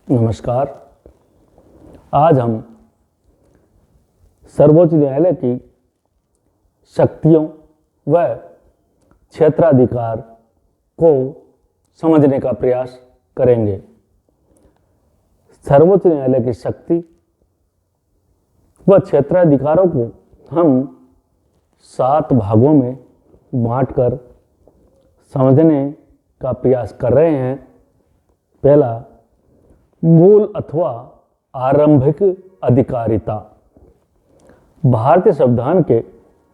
नमस्कार। आज हम सर्वोच्च न्यायालय की शक्तियों व क्षेत्राधिकार को समझने का प्रयास करेंगे। सर्वोच्च न्यायालय की शक्ति व क्षेत्राधिकारों को हम 7 भागों में बांटकर समझने का प्रयास कर रहे हैं। पहला, मूल अथवा आरंभिक अधिकारिता। भारतीय संविधान के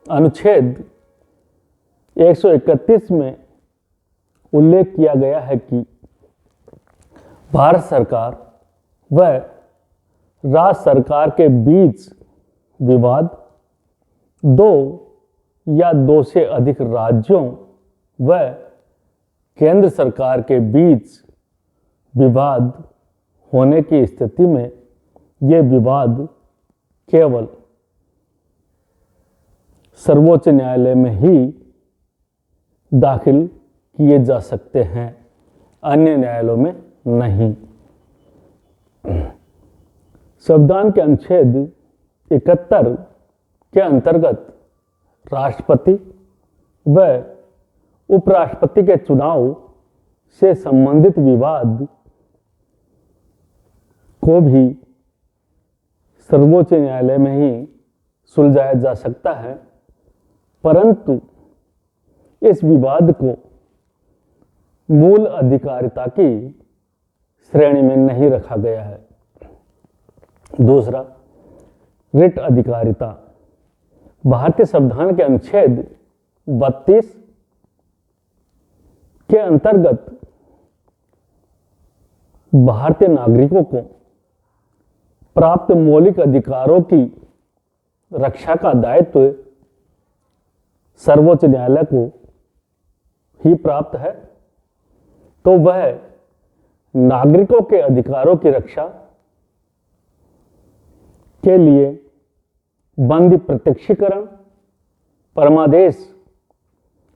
अनुच्छेद 131 में उल्लेख किया गया है कि भारत सरकार व राज्य सरकार के बीच विवाद 2 या 2 से अधिक राज्यों व केंद्र सरकार के बीच विवाद होने की स्थिति में ये विवाद केवल सर्वोच्च न्यायालय में ही दाखिल किए जा सकते हैं, अन्य न्यायालयों में नहीं। संविधान के अनुच्छेद 71 के अंतर्गत राष्ट्रपति व उपराष्ट्रपति के चुनाव से संबंधित विवाद को भी सर्वोच्च न्यायालय में ही सुलझाया जा सकता है, परंतु इस विवाद को मूल अधिकारिता की श्रेणी में नहीं रखा गया है। दूसरा, रिट अधिकारिता। भारतीय संविधान के अनुच्छेद 32 के अंतर्गत भारतीय नागरिकों को प्राप्त मौलिक अधिकारों की रक्षा का दायित्व सर्वोच्च न्यायालय को ही प्राप्त है, तो वह नागरिकों के अधिकारों की रक्षा के लिए बंदी प्रत्यक्षीकरण, परमादेश,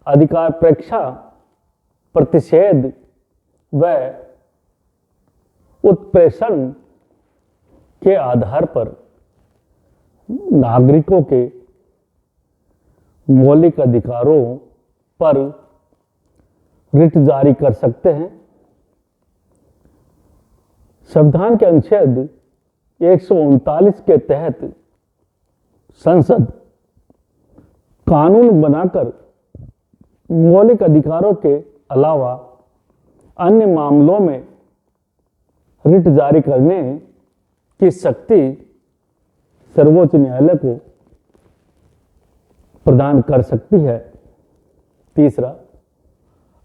अधिकार परीक्षा, प्रतिषेध व उत्प्रेषण के आधार पर नागरिकों के मौलिक अधिकारों पर रिट जारी कर सकते हैं। संविधान के अनुच्छेद 139 के तहत संसद कानून बनाकर मौलिक अधिकारों के अलावा अन्य मामलों में रिट जारी करने की शक्ति सर्वोच्च न्यायालय को प्रदान कर सकती है। तीसरा,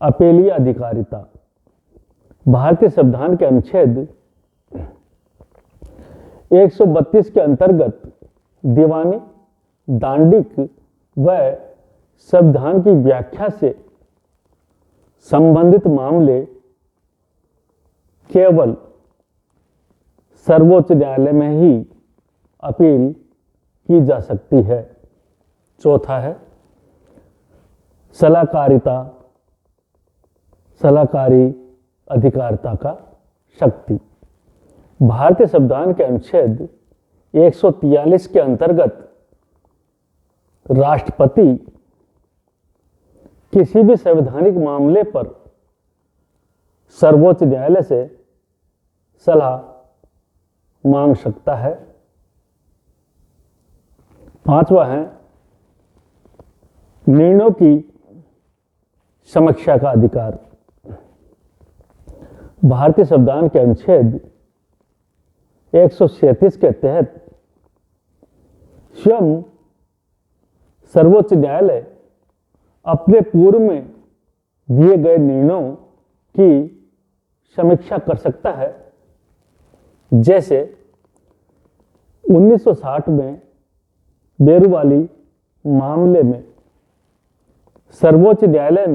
अपीलीय अधिकारिता। भारतीय संविधान के अनुच्छेद 132 के अंतर्गत दीवानी, दांडिक व संविधान की व्याख्या से संबंधित मामले केवल सर्वोच्च न्यायालय में ही अपील की जा सकती है। चौथा है सलाहकारी अधिकारिता का शक्ति। भारतीय संविधान के अनुच्छेद 143 के अंतर्गत राष्ट्रपति किसी भी संवैधानिक मामले पर सर्वोच्च न्यायालय से सलाह मांग सकता है। पांचवा है निर्णयों की समीक्षा का अधिकार। भारतीय संविधान के अनुच्छेद 137 के तहत स्वयं सर्वोच्च न्यायालय अपने पूर्व में दिए गए निर्णयों की समीक्षा कर सकता है। जैसे 1960 में बेरुवाली मामले में सर्वोच्च न्यायालय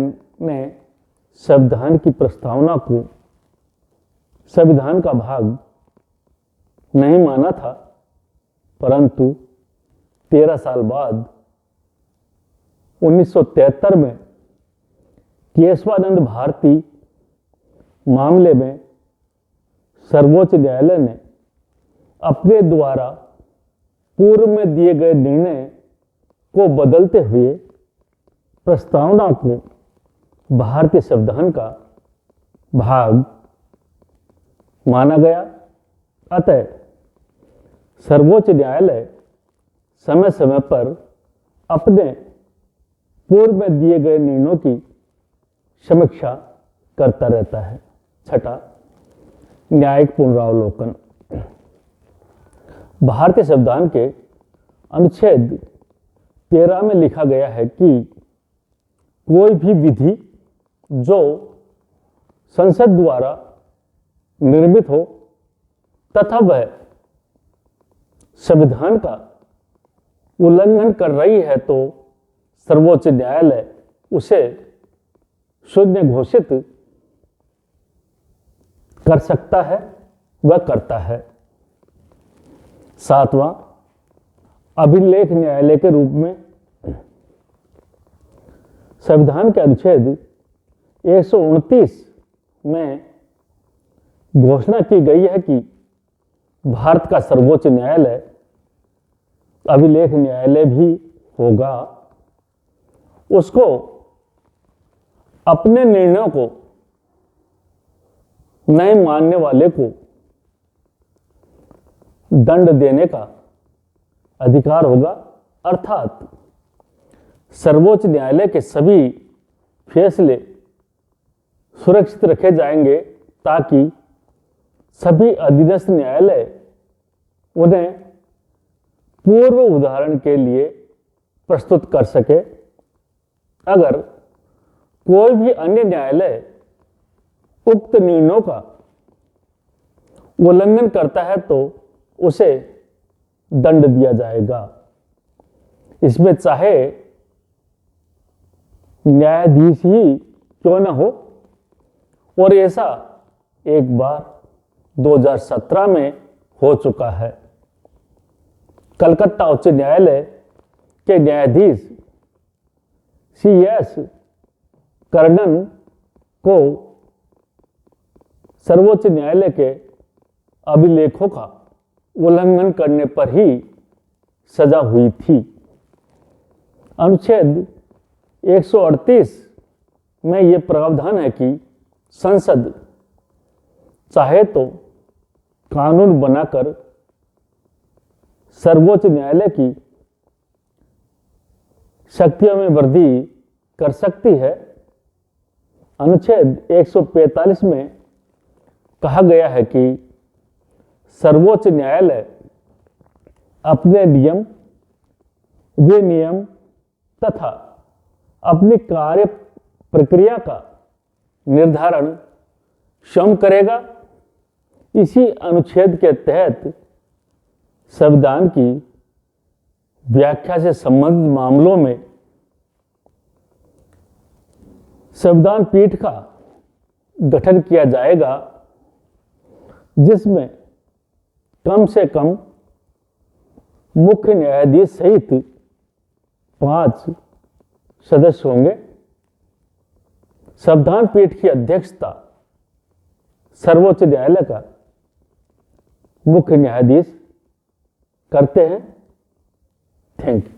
ने संविधान की प्रस्तावना को संविधान का भाग नहीं माना था, परंतु 13 साल बाद 1973 में केशवानंद भारती मामले में सर्वोच्च न्यायालय ने अपने द्वारा पूर्व में दिए गए निर्णय को बदलते हुए प्रस्तावना को भारतीय संविधान का भाग माना गया। अतः सर्वोच्च न्यायालय समय समय पर अपने पूर्व में दिए गए निर्णयों की समीक्षा करता रहता है। छठा, न्यायिक पुनरावलोकन। भारतीय संविधान के अनुच्छेद 13 में लिखा गया है कि कोई भी विधि जो संसद द्वारा निर्मित हो तथा वह संविधान का उल्लंघन कर रही है तो सर्वोच्च न्यायालय उसे शून्य घोषित कर सकता है, वह करता है। सातवां, अभिलेख न्यायालय के रूप में संविधान के अनुच्छेद 129 में घोषणा की गई है कि भारत का सर्वोच्च न्यायालय अभिलेख न्यायालय भी होगा। उसको अपने निर्णयों को नहीं मानने वाले को दंड देने का अधिकार होगा, अर्थात सर्वोच्च न्यायालय के सभी फैसले सुरक्षित रखे जाएंगे ताकि सभी अधीनस्थ न्यायालय उन्हें पूर्व उदाहरण के लिए प्रस्तुत कर सके। अगर कोई भी अन्य न्यायालय उक्त निर्णयों का उल्लंघन करता है तो उसे दंड दिया जाएगा। इसमें चाहे न्यायाधीश ही क्यों न हो, और ऐसा एक बार 2017 में हो चुका है। कलकत्ता उच्च न्यायालय के न्यायाधीश CS कर्णन को सर्वोच्च न्यायालय के अभिलेखों का उल्लंघन करने पर ही सजा हुई थी। अनुच्छेद 138 में यह प्रावधान है कि संसद चाहे तो कानून बनाकर सर्वोच्च न्यायालय की शक्तियों में वृद्धि कर सकती है। अनुच्छेद 145 में कहा गया है कि सर्वोच्च न्यायालय अपने नियम, विनियम तथा अपनी कार्य प्रक्रिया का निर्धारण स्वयं करेगा। इसी अनुच्छेद के तहत संविधान की व्याख्या से संबंधित मामलों में संविधान पीठ का गठन किया जाएगा, जिसमें कम से कम मुख्य न्यायाधीश सहित 5 सदस्य होंगे। संविधान पीठ की अध्यक्षता सर्वोच्च न्यायालय का मुख्य न्यायाधीश करते हैं। Thank you.